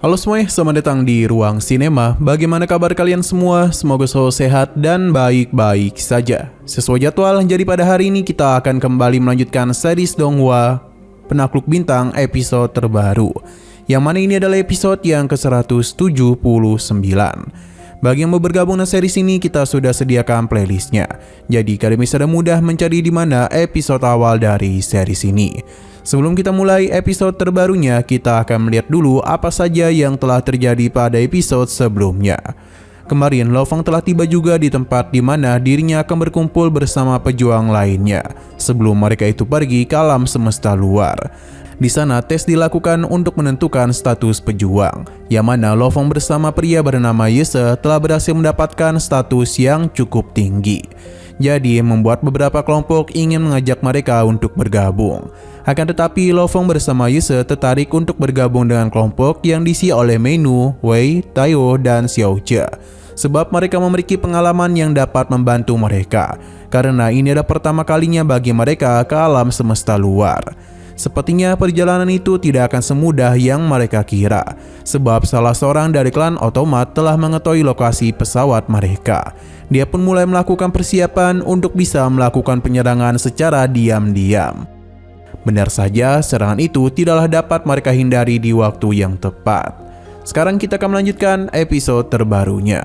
Halo semuanya, selamat datang di Ruang Sinema. Bagaimana kabar kalian semua? Semoga selalu sehat dan baik-baik saja. Sesuai jadwal, jadi pada hari ini kita akan kembali melanjutkan series Donghua Penakluk Bintang episode terbaru. Yang mana ini adalah episode yang ke-179. Bagi yang mau bergabung dengan series ini, kita sudah sediakan playlistnya. Jadi kalian bisa mudah mencari di mana episode awal dari series ini. Sebelum kita mulai episode terbarunya, kita akan melihat dulu apa saja yang telah terjadi pada episode sebelumnya. Kemarin, Lo Fong telah tiba juga di tempat di mana dirinya akan berkumpul bersama pejuang lainnya sebelum mereka itu pergi ke alam semesta luar. Di sana, tes dilakukan untuk menentukan status pejuang, yang mana Lo Fong bersama pria bernama Yese telah berhasil mendapatkan status yang cukup tinggi. Jadi, membuat beberapa kelompok ingin mengajak mereka untuk bergabung. Akan tetapi, Lo Fong bersama Yese tertarik untuk bergabung dengan kelompok yang diisi oleh Meinu, Wei, Tayo, dan Xiao Che. Sebab mereka memiliki pengalaman yang dapat membantu mereka, karena ini adalah pertama kalinya bagi mereka ke alam semesta luar. Sepertinya perjalanan itu tidak akan semudah yang mereka kira, sebab salah seorang dari klan otomat telah mengetahui lokasi pesawat mereka. Dia pun mulai melakukan persiapan untuk bisa melakukan penyerangan secara diam-diam. Benar saja, serangan itu tidaklah dapat mereka hindari di waktu yang tepat. Sekarang kita akan melanjutkan episode terbarunya.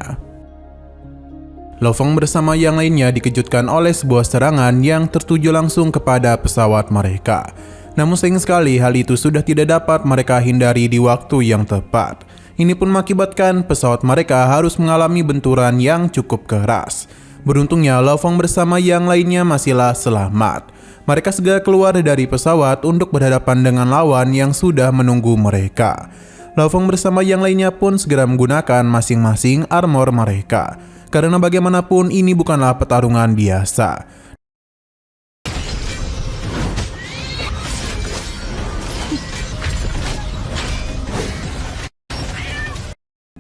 Lo Fong bersama yang lainnya dikejutkan oleh sebuah serangan yang tertuju langsung kepada pesawat mereka. Namun sayang sekali hal itu sudah tidak dapat mereka hindari di waktu yang tepat. Ini pun mengakibatkan pesawat mereka harus mengalami benturan yang cukup keras. Beruntungnya Lo Fong bersama yang lainnya masihlah selamat. Mereka segera keluar dari pesawat untuk berhadapan dengan lawan yang sudah menunggu mereka. Lo Fong bersama yang lainnya pun segera menggunakan masing-masing armor mereka. Karena bagaimanapun ini bukanlah pertarungan biasa.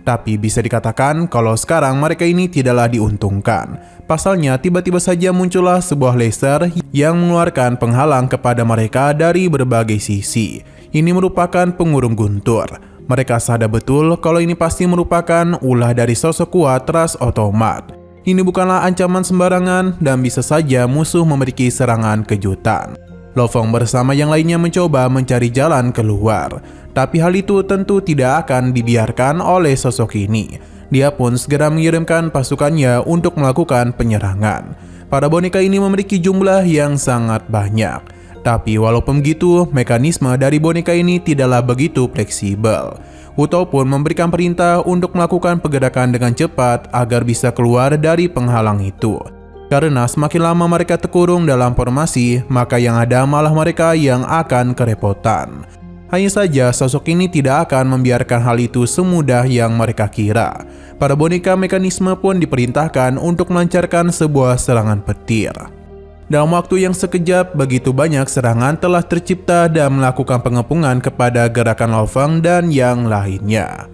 Tapi bisa dikatakan kalau sekarang mereka ini tidaklah diuntungkan. Pasalnya tiba-tiba saja muncullah sebuah laser yang mengeluarkan penghalang kepada mereka dari berbagai sisi. Ini merupakan pengurung guntur. Mereka sadar betul kalau ini pasti merupakan ulah dari sosok kuat ras otomat. Ini bukanlah ancaman sembarangan dan bisa saja musuh memiliki serangan kejutan. Lo Fong bersama yang lainnya mencoba mencari jalan keluar. Tapi hal itu tentu tidak akan dibiarkan oleh sosok ini. Dia pun segera mengirimkan pasukannya untuk melakukan penyerangan. Para boneka ini memiliki jumlah yang sangat banyak. Tapi walaupun begitu, mekanisme dari boneka ini tidaklah begitu fleksibel. Wu Tao pun memberikan perintah untuk melakukan pergerakan dengan cepat agar bisa keluar dari penghalang itu. Karena semakin lama mereka terkurung dalam formasi, maka yang ada malah mereka yang akan kerepotan. Hanya saja sosok ini tidak akan membiarkan hal itu semudah yang mereka kira. Para boneka mekanisme pun diperintahkan untuk melancarkan sebuah serangan petir. Dalam waktu yang sekejap, begitu banyak serangan telah tercipta dan melakukan pengepungan kepada gerakan Lo Fong dan yang lainnya.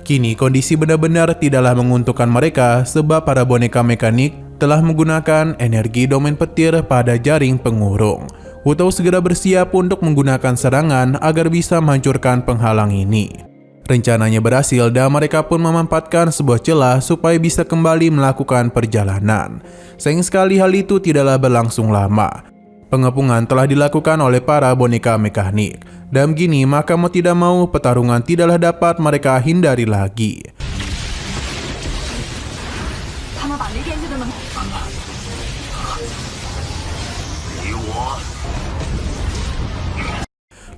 Kini kondisi benar-benar tidaklah menguntungkan mereka sebab para boneka mekanik telah menggunakan energi domain petir pada jaring pengurung. Wu Tao segera bersiap untuk menggunakan serangan agar bisa menghancurkan penghalang ini. Rencananya berhasil dan mereka pun memanfaatkan sebuah celah supaya bisa kembali melakukan perjalanan. Sayang sekali hal itu tidaklah berlangsung lama. Pengepungan telah dilakukan oleh para boneka mekanik. Dan begini maka mau tidak mau pertarungan tidaklah dapat mereka hindari lagi.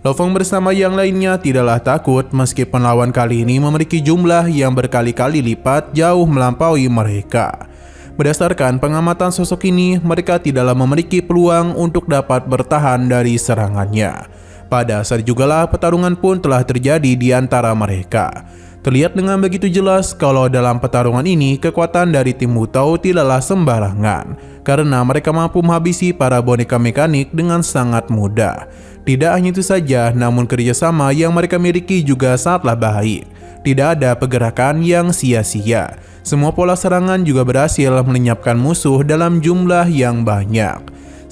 Lo Fong bersama yang lainnya tidaklah takut meskipun lawan kali ini memiliki jumlah yang berkali-kali lipat jauh melampaui mereka. Berdasarkan pengamatan sosok ini, mereka tidaklah memiliki peluang untuk dapat bertahan dari serangannya. Pada saat jugalah pertarungan pun telah terjadi di antara mereka. Terlihat dengan begitu jelas kalau dalam pertarungan ini kekuatan dari tim Wu Tao tidaklah sembarangan, karena mereka mampu menghabisi para boneka mekanik dengan sangat mudah. Tidak hanya itu saja, namun kerjasama yang mereka miliki juga sangatlah baik. Tidak ada pergerakan yang sia-sia. Semua pola serangan juga berhasil melenyapkan musuh dalam jumlah yang banyak.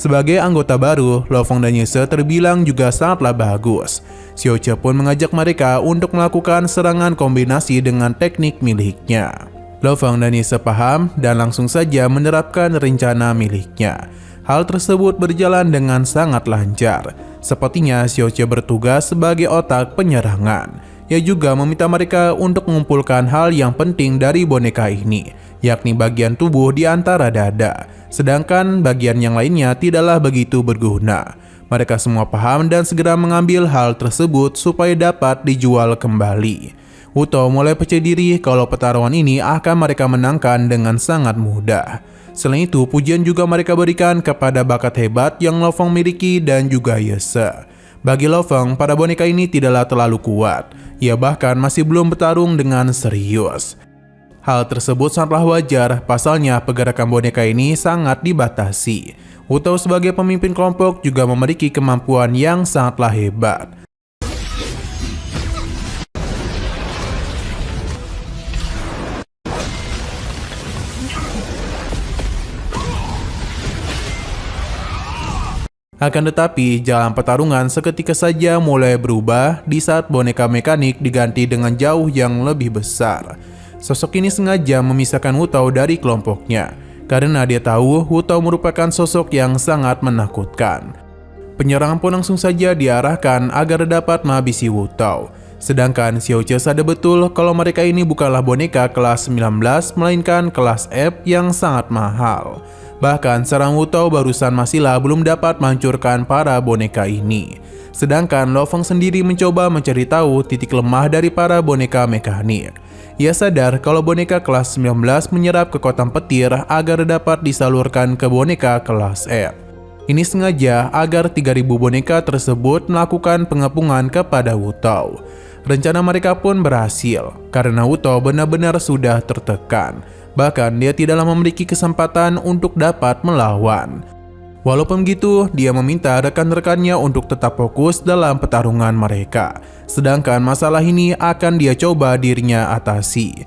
Sebagai anggota baru, Lo Feng dan Yese terbilang juga sangatlah bagus. Xiaoche pun mengajak mereka untuk melakukan serangan kombinasi dengan teknik miliknya. Lo Feng dan Yese paham dan langsung saja menerapkan rencana miliknya. Hal tersebut berjalan dengan sangat lancar. Sepertinya Xiaoche bertugas sebagai otak penyerangan. Ia juga meminta mereka untuk mengumpulkan hal yang penting dari boneka ini, yakni bagian tubuh di antara dada. Sedangkan bagian yang lainnya tidaklah begitu berguna. Mereka semua paham dan segera mengambil hal tersebut supaya dapat dijual kembali. Wutao mulai percaya diri kalau pertarungan ini akan mereka menangkan dengan sangat mudah. Selain itu, pujian juga mereka berikan kepada bakat hebat yang Lo Feng miliki dan juga Yese. Bagi Lo Feng, para boneka ini tidaklah terlalu kuat. Ia bahkan masih belum bertarung dengan serius. Hal tersebut sangatlah wajar, pasalnya pergerakan boneka ini sangat dibatasi. Wutao sebagai pemimpin kelompok juga memiliki kemampuan yang sangatlah hebat. Akan tetapi, jalan pertarungan seketika saja mulai berubah di saat boneka mekanik diganti dengan jauh yang lebih besar. Sosok ini sengaja memisahkan Wutao dari kelompoknya, karena dia tahu Wutao merupakan sosok yang sangat menakutkan. Penyerangan pun langsung saja diarahkan agar dapat menghabisi Wutao. Sedangkan Xiaoche sadar betul kalau mereka ini bukanlah boneka kelas 19, melainkan kelas F yang sangat mahal. Bahkan serang Wutao barusan masihlah belum dapat menghancurkan para boneka ini. Sedangkan Lo Feng sendiri mencoba mencari tahu titik lemah dari para boneka mekanik. Ia sadar kalau boneka kelas 19 menyerap kekuatan petir agar dapat disalurkan ke boneka kelas F. Ini sengaja agar 3000 boneka tersebut melakukan pengepungan kepada Wutao. Rencana mereka pun berhasil, karena Wutao benar-benar sudah tertekan. Bahkan dia tidaklah memiliki kesempatan untuk dapat melawan. Walaupun begitu, dia meminta rekan-rekannya untuk tetap fokus dalam pertarungan mereka. Sedangkan masalah ini akan dia coba dirinya atasi.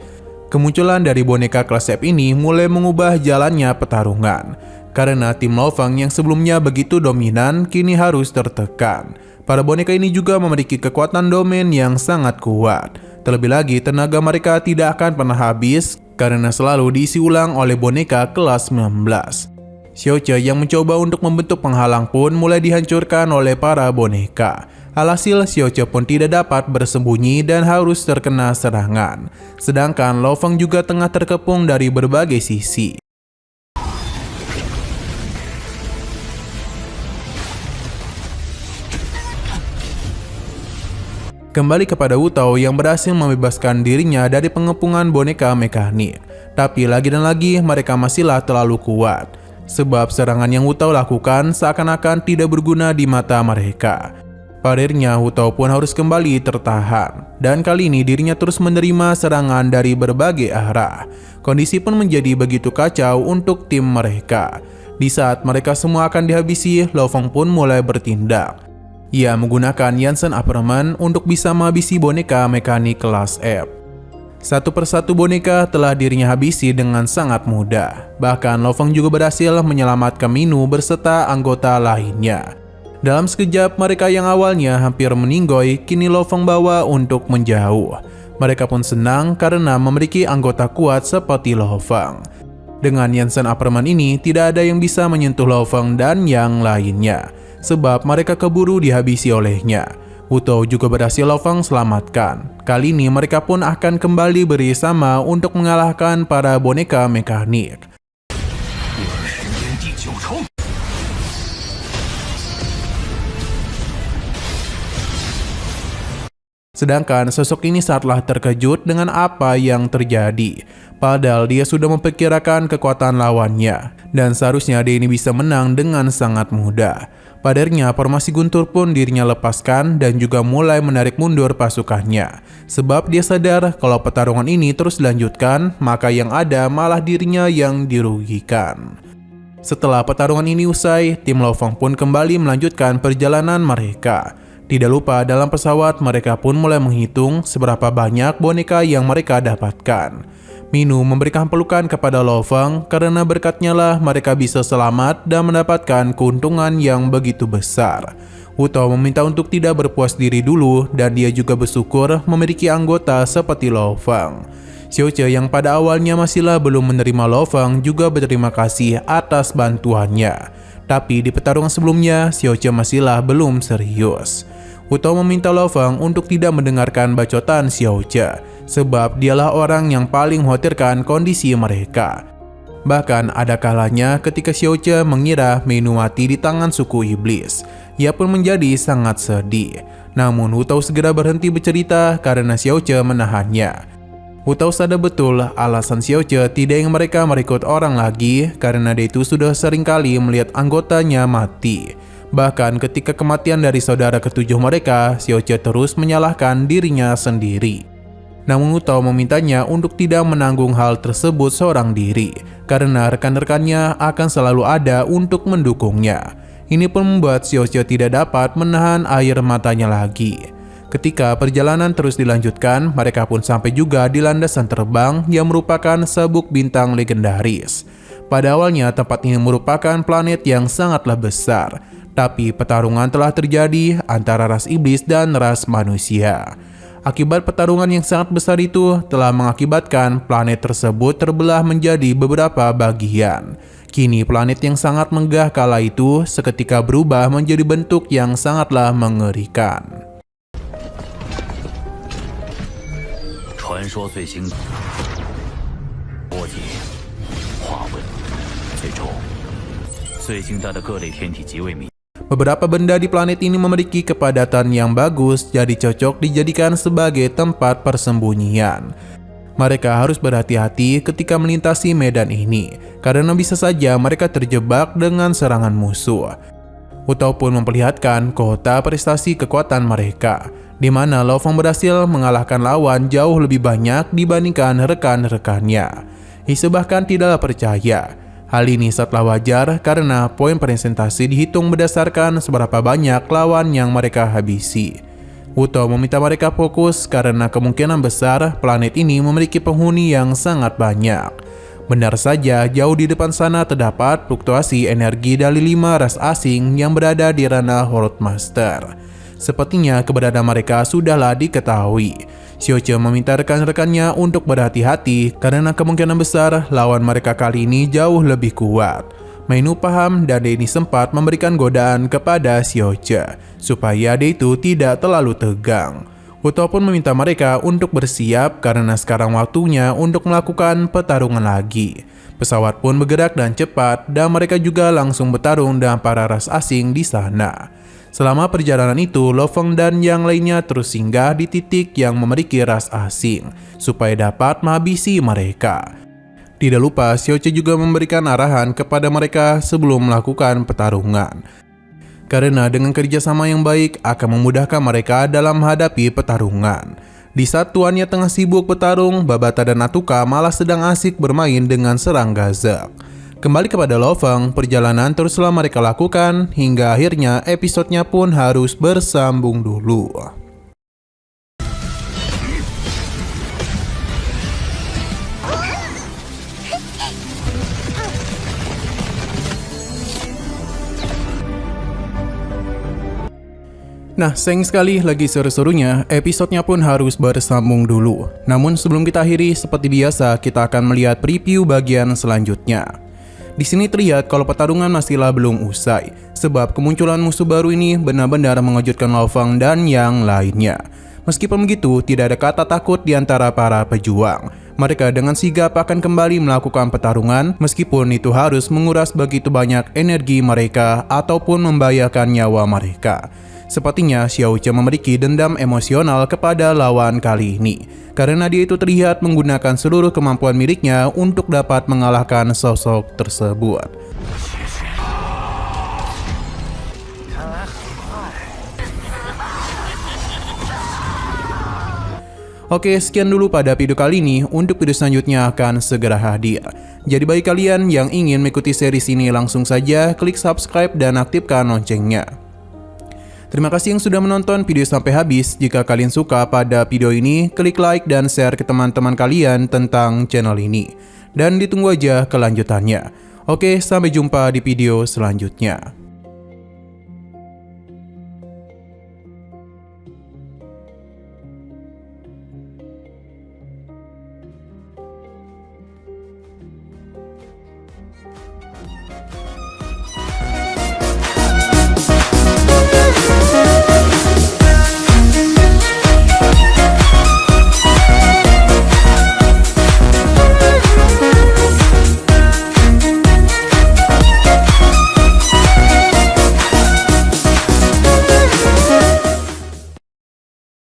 Kemunculan dari boneka kelas F ini mulai mengubah jalannya pertarungan. Karena tim Lo Feng yang sebelumnya begitu dominan, kini harus tertekan. Para boneka ini juga memiliki kekuatan domain yang sangat kuat. Terlebih lagi, tenaga mereka tidak akan pernah habis karena selalu diisi ulang oleh boneka kelas 19. Xiaoche yang mencoba untuk membentuk penghalang pun mulai dihancurkan oleh para boneka. Alhasil, Xiaoche pun tidak dapat bersembunyi dan harus terkena serangan. Sedangkan Lo Feng juga tengah terkepung dari berbagai sisi. Kembali kepada Wutao yang berhasil membebaskan dirinya dari pengepungan boneka mekanik. Tapi lagi dan lagi mereka masihlah terlalu kuat. Sebab serangan yang Wutao lakukan seakan-akan tidak berguna di mata mereka. Pada akhirnya Wutao pun harus kembali tertahan. Dan kali ini dirinya terus menerima serangan dari berbagai arah. Kondisi pun menjadi begitu kacau untuk tim mereka. Di saat mereka semua akan dihabisi, Lo Feng pun mulai bertindak. Ia menggunakan Yansen Upperman untuk bisa menghabisi boneka mekanik kelas F. Satu persatu boneka telah dirinya habisi dengan sangat mudah. Bahkan Lo Feng juga berhasil menyelamatkan Minu berserta anggota lainnya. Dalam sekejap, mereka yang awalnya hampir meninggoy, kini Lo Feng bawa untuk menjauh. Mereka pun senang karena memiliki anggota kuat seperti Lo Feng. Dengan Yansen Upperman ini, tidak ada yang bisa menyentuh Lo Feng dan yang lainnya. Sebab mereka keburu dihabisi olehnya. Wutao juga berhasil Lo Feng selamatkan. Kali ini mereka pun akan kembali bersama untuk mengalahkan para boneka mekanik. Sedangkan sosok ini sangatlah terkejut dengan apa yang terjadi. Padahal dia sudah memperkirakan kekuatan lawannya. Dan seharusnya dia ini bisa menang dengan sangat mudah. Padahal formasi guntur pun dirinya lepaskan dan juga mulai menarik mundur pasukannya. Sebab dia sadar kalau pertarungan ini terus dilanjutkan, maka yang ada malah dirinya yang dirugikan. Setelah pertarungan ini usai, tim Lo Feng pun kembali melanjutkan perjalanan mereka. Tidak lupa dalam pesawat mereka pun mulai menghitung seberapa banyak boneka yang mereka dapatkan. Minu memberikan pelukan kepada Lo Feng karena berkatnya lah mereka bisa selamat dan mendapatkan keuntungan yang begitu besar. Wu Tao meminta untuk tidak berpuas diri dulu dan dia juga bersyukur memiliki anggota seperti Lo Feng. Xiao Ce yang pada awalnya masihlah belum menerima Lo Feng juga berterima kasih atas bantuannya. Tapi di pertarungan sebelumnya, Xiao Ce masihlah belum serius. Wu Tao meminta Lo Feng untuk tidak mendengarkan bacotan Xiao Ce, sebab dialah orang yang paling mengkhawatirkan kondisi mereka. Bahkan ada kalanya ketika Xiao Ce mengira Minu mati di tangan suku iblis. Ia pun menjadi sangat sedih. Namun Wu Tao segera berhenti bercerita karena Xiao Ce menahannya. Wu Tao sadar betul alasan Xiao Ce tidak ingin mereka merekrut orang lagi karena dia itu sudah seringkali melihat anggotanya mati. Bahkan ketika kematian dari saudara ketujuh mereka, Xiao Ce terus menyalahkan dirinya sendiri. Namun Wu Tao memintanya untuk tidak menanggung hal tersebut seorang diri, karena rekan-rekannya akan selalu ada untuk mendukungnya. Ini pun membuat Xiao Ce tidak dapat menahan air matanya lagi. Ketika perjalanan terus dilanjutkan, mereka pun sampai juga di landasan terbang yang merupakan sabuk bintang legendaris. Pada awalnya tempat ini merupakan planet yang sangatlah besar, tapi pertarungan telah terjadi antara ras iblis dan ras manusia. Akibat pertarungan yang sangat besar itu telah mengakibatkan planet tersebut terbelah menjadi beberapa bagian. Kini planet yang sangat megah kala itu seketika berubah menjadi bentuk yang sangatlah mengerikan. Beberapa benda di planet ini memiliki kepadatan yang bagus, jadi cocok dijadikan sebagai tempat persembunyian. Mereka harus berhati-hati ketika melintasi medan ini, karena bisa saja mereka terjebak dengan serangan musuh. Wu Tao pun memperlihatkan kota prestasi kekuatan mereka, di mana Lo Feng berhasil mengalahkan lawan jauh lebih banyak dibandingkan rekan-rekannya. Ise bahkan tidaklah percaya. Hal ini sangatlah wajar karena poin presentasi dihitung berdasarkan seberapa banyak lawan yang mereka habisi. Wu Tao meminta mereka fokus karena kemungkinan besar planet ini memiliki penghuni yang sangat banyak. Benar saja, jauh di depan sana terdapat fluktuasi energi dari 5 ras asing yang berada di ranah World Master. Sepertinya keberadaan mereka sudahlah diketahui. Xiao Ce meminta rekan-rekannya untuk berhati-hati karena kemungkinan besar lawan mereka kali ini jauh lebih kuat. Minu paham dan dia ini sempat memberikan godaan kepada Xiao Ce supaya dia itu tidak terlalu tegang. Wu Tao pun meminta mereka untuk bersiap karena sekarang waktunya untuk melakukan pertarungan lagi. Pesawat pun bergerak dan cepat dan mereka juga langsung bertarung dengan para ras asing di sana. Selama perjalanan itu, Lo Feng dan yang lainnya terus singgah di titik yang memiliki ras asing supaya dapat menghabisi mereka. Tidak lupa, Xiao Ce juga memberikan arahan kepada mereka sebelum melakukan pertarungan. Karena dengan kerjasama yang baik akan memudahkan mereka dalam menghadapi pertarungan. Di saat tuannya tengah sibuk bertarung, Babata dan Atuka malah sedang asik bermain dengan serang gazak. Kembali kepada Lo Feng, perjalanan teruslah mereka lakukan hingga akhirnya episodenya pun harus bersambung dulu. Nah, sayang sekali lagi seru-serunya, episodenya pun harus bersambung dulu. Namun sebelum kita akhiri, seperti biasa kita akan melihat preview bagian selanjutnya. Di sini terlihat kalau pertarungan masihlah belum usai, sebab kemunculan musuh baru ini benar-benar mengejutkan Lo Feng dan yang lainnya. Meskipun begitu, tidak ada kata takut di antara para pejuang. Mereka dengan sigap akan kembali melakukan pertarungan, meskipun itu harus menguras begitu banyak energi mereka ataupun membahayakan nyawa mereka. Sepertinya Xiao Ce memiliki dendam emosional kepada lawan kali ini, karena dia itu terlihat menggunakan seluruh kemampuan miliknya untuk dapat mengalahkan sosok tersebut. Oke, sekian dulu pada video kali ini. Untuk video selanjutnya akan segera hadir. Jadi bagi kalian yang ingin mengikuti series ini, langsung saja klik subscribe dan aktifkan loncengnya. Terima kasih yang sudah menonton video sampai habis. Jika kalian suka pada video ini, klik like dan share ke teman-teman kalian tentang channel ini. Dan ditunggu aja kelanjutannya. Oke, sampai jumpa di video selanjutnya.